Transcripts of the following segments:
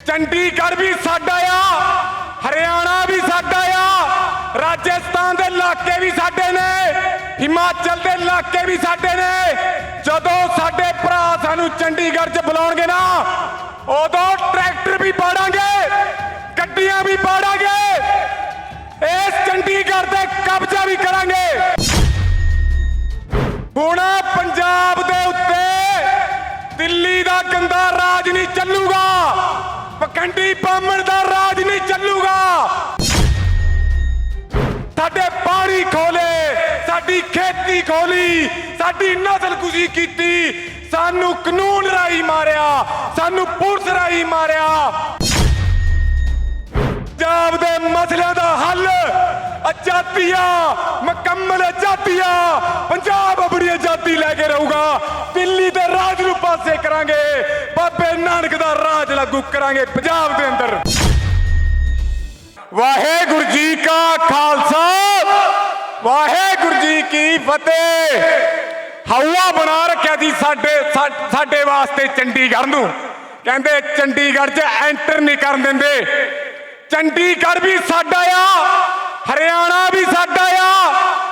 चंडीगढ़ भी साडा आ, हरियाणा भी साडा आ, राजस्थान के इलाके भी साडे ने, हिमाचल के इलाके भी साडे ने। जदों साडे भरा सानू चंडीगढ़ च बुलाउणगे ना, उदों ट्रैक्टर भी पाड़ांगे, गड्डियां भी पाड़ांगे, इस चंडीगढ़ ते कब्जा भी करांगे। हुण पंजाब दे उत्ते दिल्ली दा गंदा राज नहीं चलूगा, पखंडी बामण दा राज नहीं चलूगा। साडे पानी खोले, साडी खेती खोली, साडी नस्लकुशी कीती, सानू कानून राही मारिया, सानू पुलिस राही मारिया। पंजाब दे मसलियां दा हल आजादिया, मुकम्मल आजादिया। पंजाब अपनी आजादी लैके रहूगा, दिल्ली दे राज नूं पासे करांगे, बाबे नानक दा राज लागू करांगे पंजाब दे अंदर। वाहेगुरु जी का खालसा, वाहेगुरु जी की फतेह। हवा बना रखिया सी साडे वास्ते चंडीगढ़ नूं, कहंदे चंडीगढ़ च एंटर नहीं करन दिंदे। चंडीगढ़ भी साडा आ, हरियाणा भी साडा आ,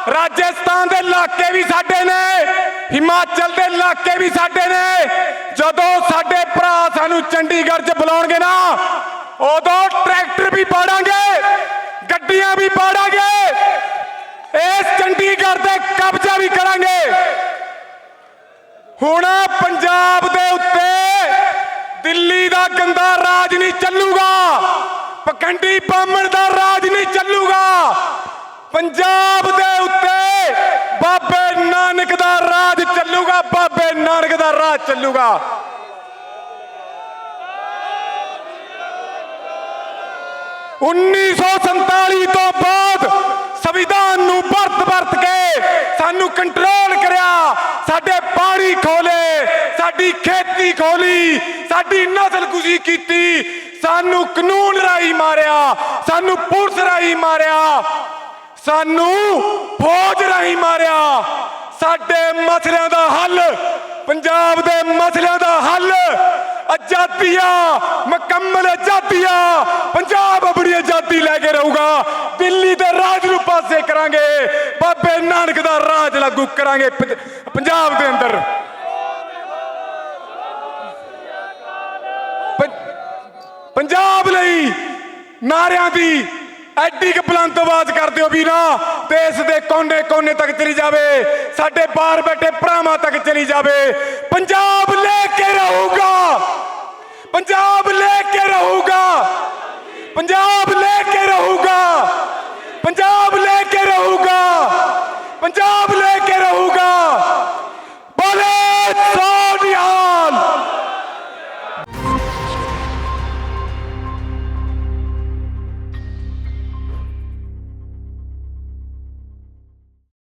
राजस्थान के इलाके भी साडे ने, हिमाचल के इलाके भी साडे ने। जदों साडे भरा सानू चंडीगढ़ च बुलाउणगे ना, उदों ट्रैक्टर भी पाड़ांगे, गड्डियां भी पाड़ांगे, इस चंडीगढ़ ते कब्जा भी करांगे। हुण पंजाब दे उत्ते दिल्ली दा गंदा राज नहीं चलूगा, पखंडी बामण दा राज नहीं चलूगा। पंजाब दे उत्ते बाबे नानक दा राज चलूगा, बाबे नानक दा राज चलूगा। उन्नीस सौ 47 तो बाद संविधान नूं वरत के सानू कंट्रोल करिया, साडे पानी खोले, साडी खेती खोली, साडी नस्लकुशी कीती, सानू कानून राही मारिया, सानू पुलिस राही मारिया, सानू फौज राही मारिया। साडे मसलियां दा हल, पंजाब दे मसलियां दा हल आजादिया, मुकम्मल आजादिया। पंजाब अपनी आजादी लैके रहूगा, दिल्ली दे राज नूं पासे करांगे, बाबे नानक दा राज लागू करांगे पंजाब दे अंदर। पंजाब लई नारियां दी एडी क बुलंद आवाज करदे हो भी ना, देश दे कोने कोने तक चली जावे, साडे बाहर बैठे भरावां तक चली जावे। पंजाब लेके रहूगा, पंजाब लेके रहूगा, पंजाब लेके रहूगा, पंजाब लेके रहूगा, पंजाब